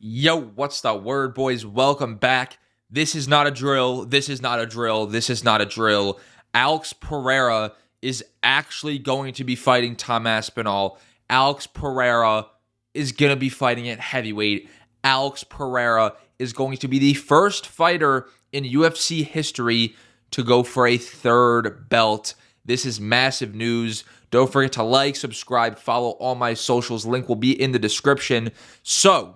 Yo, what's the word, boys? Welcome back. This is not a drill. This is not a drill. This is not a drill. Alex Pereira is actually going to be fighting Tom Aspinall. Alex Pereira is going to be fighting at heavyweight. Alex Pereira is going to be the first fighter in UFC history to go for a third belt. This is massive news. Don't forget to like, subscribe, follow all my socials. Link will be in the description. So,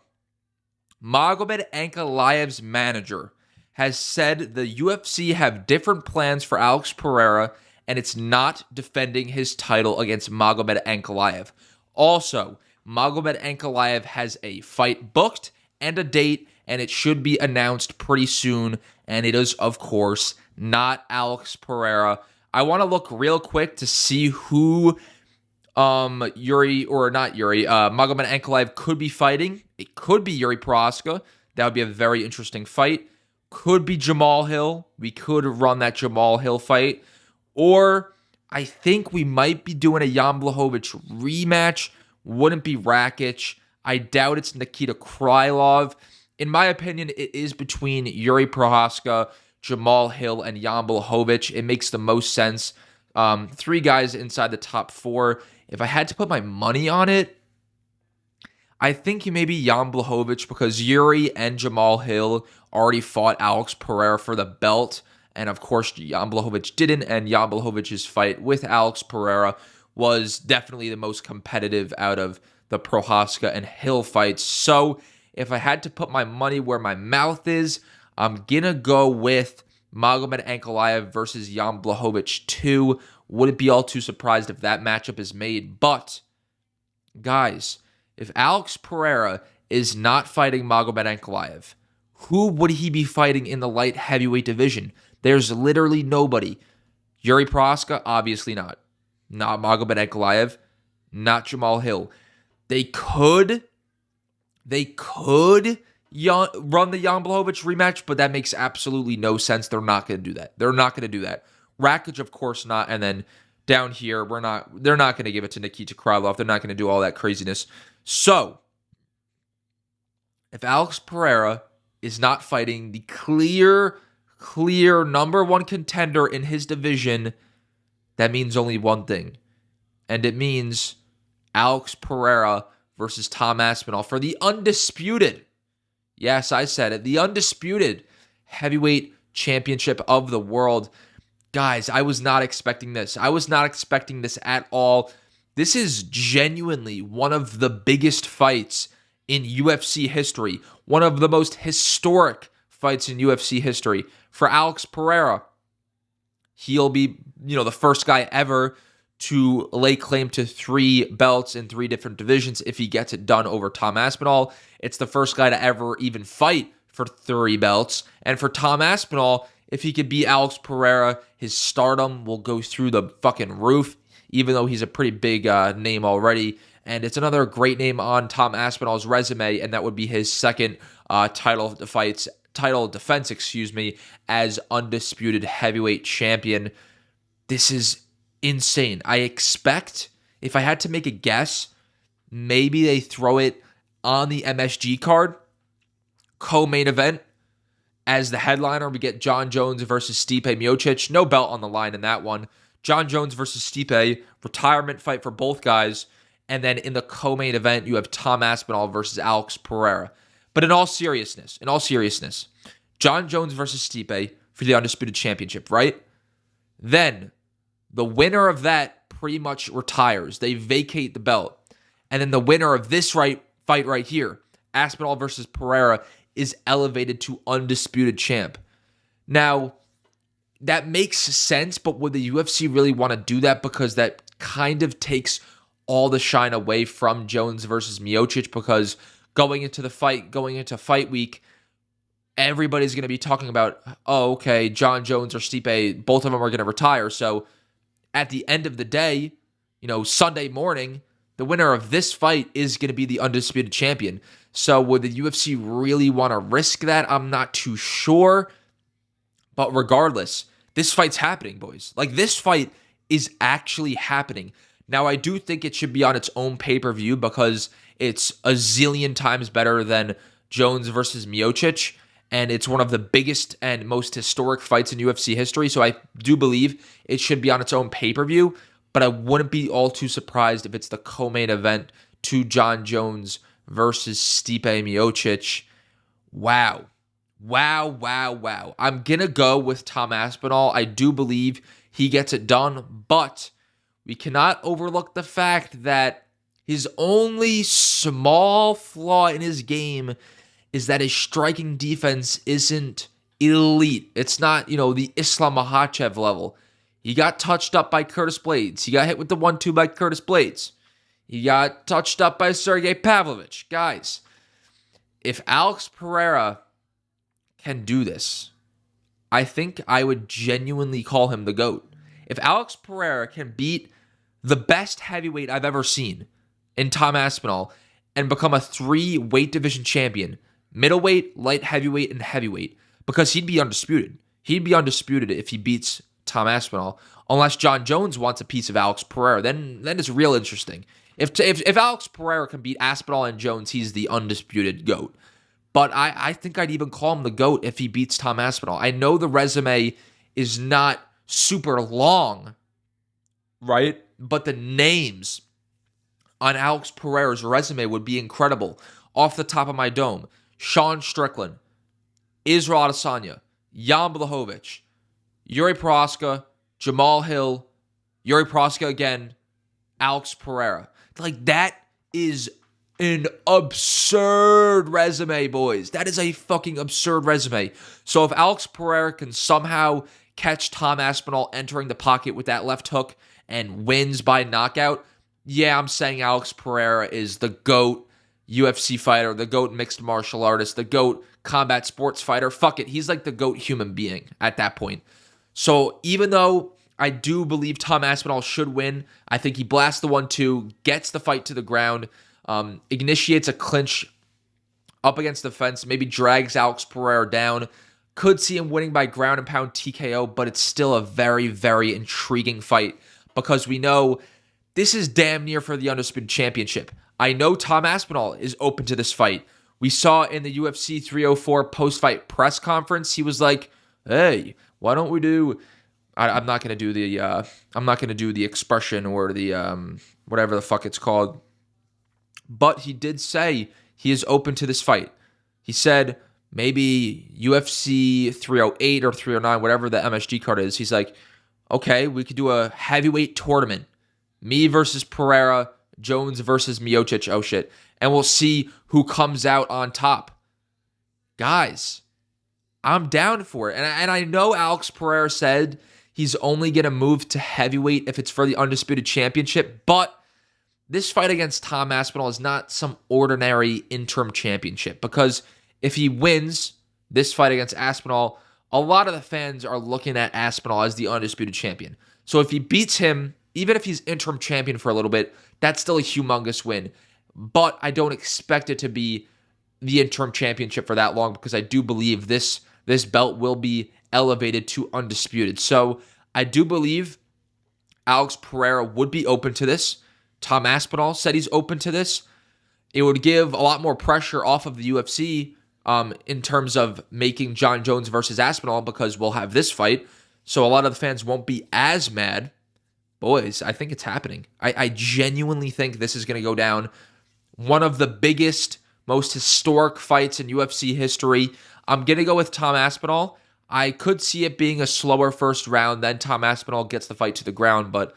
Magomed Ankalaev's manager has said the UFC have different plans for Alex Pereira, and it's not defending his title against Magomed Ankalaev. Also, Magomed Ankalaev has a fight booked and a date, and it should be announced pretty soon, and it is, of course, not Alex Pereira. I want to look real quick to see who Magomed Ankalaev could be fighting. It could be Yooo Prochazka. That would be a very interesting fight. Could be Jamal Hill. We could run that Jamal Hill fight. Or I think we might be doing a Jan Blachowicz rematch. Wouldn't be Rakic. I doubt it's Nikita Krylov. In my opinion, it is between Yooo Prochazka, Jamal Hill, and Jan Blachowicz. It makes the most sense. Three guys inside the top four. If I had to put my money on it, I think maybe Jan Blachowicz, because Yooo and Jamal Hill already fought Alex Pereira for the belt. And of course, Jan Blachowicz didn't. And Jan Blachowicz's fight with Alex Pereira was definitely the most competitive out of the Prochazka and Hill fights. So if I had to put my money where my mouth is, I'm going to go with Magomed Ankalaev versus Jan Blachowicz 2. Wouldn't be all too surprised if that matchup is made. But, guys, if Alex Pereira is not fighting Magomed Ankalaev, who would he be fighting in the light heavyweight division? There's literally nobody. Yooo Prochazka, obviously not. Not Magomed Ankalaev, not Jamal Hill. They could run the Jan Blachowicz rematch, but that makes absolutely no sense. They're not going to do that. They're not going to do that. Rakic, of course not. And then down here, they're not going to give it to Nikita Krylov. They're not going to do all that craziness. So, if Alex Pereira is not fighting the clear number one contender in his division, that means only one thing. And it means Alex Pereira versus Tom Aspinall for the undisputed, yes, I said it, the undisputed heavyweight championship of the world. Guys, I was not expecting this. I was not expecting this at all. This is genuinely one of the biggest fights in UFC history. One of the most historic fights in UFC history. For Alex Pereira, he'll be, the first guy ever to lay claim to 3 belts in 3 different divisions if he gets it done over Tom Aspinall. It's the first guy to ever even fight for 3 belts. And for Tom Aspinall, if he could beat Alex Pereira, his stardom will go through the fucking roof, even though he's a pretty big name already. And it's another great name on Tom Aspinall's resume, and that would be his second title defense, as undisputed heavyweight champion. This is insane. I expect, if I had to make a guess, maybe they throw it on the MSG card, co-main event. As the headliner, we get Jon Jones versus Stipe Miocic. No belt on the line in that one. Jon Jones versus Stipe, retirement fight for both guys. And then in the co-main event, you have Tom Aspinall versus Alex Pereira. But in all seriousness, Jon Jones versus Stipe for the undisputed championship, right? Then the winner of that pretty much retires. They vacate the belt. And then the winner of this fight right here, Aspinall versus Pereira, is elevated to undisputed champ. Now, that makes sense, but would the UFC really want to do that? Because that kind of takes all the shine away from Jones versus Miocic, because going into fight week, everybody's going to be talking about, oh, okay, Jon Jones or Stipe, both of them are going to retire. So at the end of the day, Sunday morning, the winner of this fight is going to be the undisputed champion. So would the UFC really want to risk that? I'm not too sure. But regardless, this fight's happening, boys. Like, this fight is actually happening. Now, I do think it should be on its own pay-per-view because it's a zillion times better than Jones versus Miocic, and it's one of the biggest and most historic fights in UFC history. So I do believe it should be on its own pay-per-view, but I wouldn't be all too surprised if it's the co-main event to Jon Jones versus Stipe Miocic. Wow. I'm going to go with Tom Aspinall. I do believe he gets it done, but we cannot overlook the fact that his only small flaw in his game is that his striking defense isn't elite. It's not, the Islam Makhachev level. He got touched up by Curtis Blades. He got hit with the 1-2 by Curtis Blades. He got touched up by Sergey Pavlovich. Guys, if Alex Pereira can do this, I think I would genuinely call him the GOAT. If Alex Pereira can beat the best heavyweight I've ever seen in Tom Aspinall and become a 3 weight division champion, middleweight, light heavyweight, and heavyweight, because he'd be undisputed. He'd be undisputed if he beats Tom Aspinall, unless Jon Jones wants a piece of Alex Pereira. Then it's real interesting. If Alex Pereira can beat Aspinall and Jones, he's the undisputed GOAT. But I think I'd even call him the GOAT if he beats Tom Aspinall. I know the resume is not super long, right? But the names on Alex Pereira's resume would be incredible. Off the top of my dome, Sean Strickland, Israel Adesanya, Jan Blachowicz, Yuri Prohaska, Jamal Hill, Yuri Prohaska again, Alex Pereira. Like, that is an absurd resume, boys. That is a fucking absurd resume. So if Alex Pereira can somehow catch Tom Aspinall entering the pocket with that left hook and wins by knockout, yeah, I'm saying Alex Pereira is the GOAT UFC fighter, the GOAT mixed martial artist, the GOAT combat sports fighter. Fuck it, he's like the GOAT human being at that point. So even though I do believe Tom Aspinall should win, I think he blasts the 1-2, gets the fight to the ground, initiates a clinch up against the fence, maybe drags Alex Pereira down. Could see him winning by ground and pound TKO, but it's still a very, very intriguing fight because we know this is damn near for the Undisputed Championship. I know Tom Aspinall is open to this fight. We saw in the UFC 304 post-fight press conference, he was like, "Hey, why don't we do?" I'm not gonna do the expression or the whatever the fuck it's called. But he did say he is open to this fight. He said maybe UFC 308 or 309, whatever the MSG card is. He's like, okay, we could do a heavyweight tournament. Me versus Pereira, Jones versus Miocic. Oh shit. And we'll see who comes out on top. Guys, I'm down for it. And I know Alex Pereira said he's only going to move to heavyweight if it's for the Undisputed Championship, but this fight against Tom Aspinall is not some ordinary interim championship, because if he wins this fight against Aspinall, a lot of the fans are looking at Aspinall as the undisputed champion. So if he beats him, even if he's interim champion for a little bit, that's still a humongous win. But I don't expect it to be the interim championship for that long, because I do believe this belt will be elevated to undisputed. So I do believe Alex Pereira would be open to this. Tom Aspinall said he's open to this. It would give a lot more pressure off of the UFC in terms of making Jon Jones versus Aspinall, because we'll have this fight. So a lot of the fans won't be as mad. Boys, I think it's happening. I genuinely think this is going to go down. One of the biggest, most historic fights in UFC history. I'm going to go with Tom Aspinall. I could see it being a slower first round, then Tom Aspinall gets the fight to the ground, but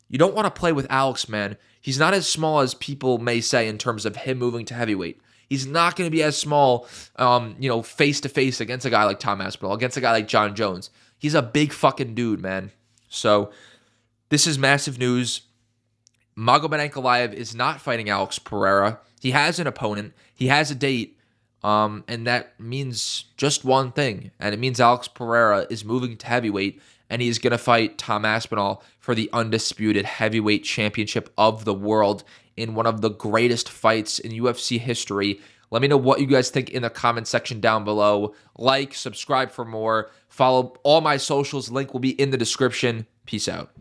you don't want to play with Alex, man. He's not as small as people may say in terms of him moving to heavyweight. He's not going to be as small, face-to-face against a guy like Tom Aspinall, against a guy like Jon Jones. He's a big fucking dude, man. So this is massive news. Magomed Ankalaev is not fighting Alex Pereira. He has an opponent. He has a date. And that means just one thing. And it means Alex Pereira is moving to heavyweight, and he's going to fight Tom Aspinall for the undisputed heavyweight championship of the world in one of the greatest fights in UFC history. Let me know what you guys think in the comment section down below. Like, subscribe for more. Follow all my socials. Link will be in the description. Peace out.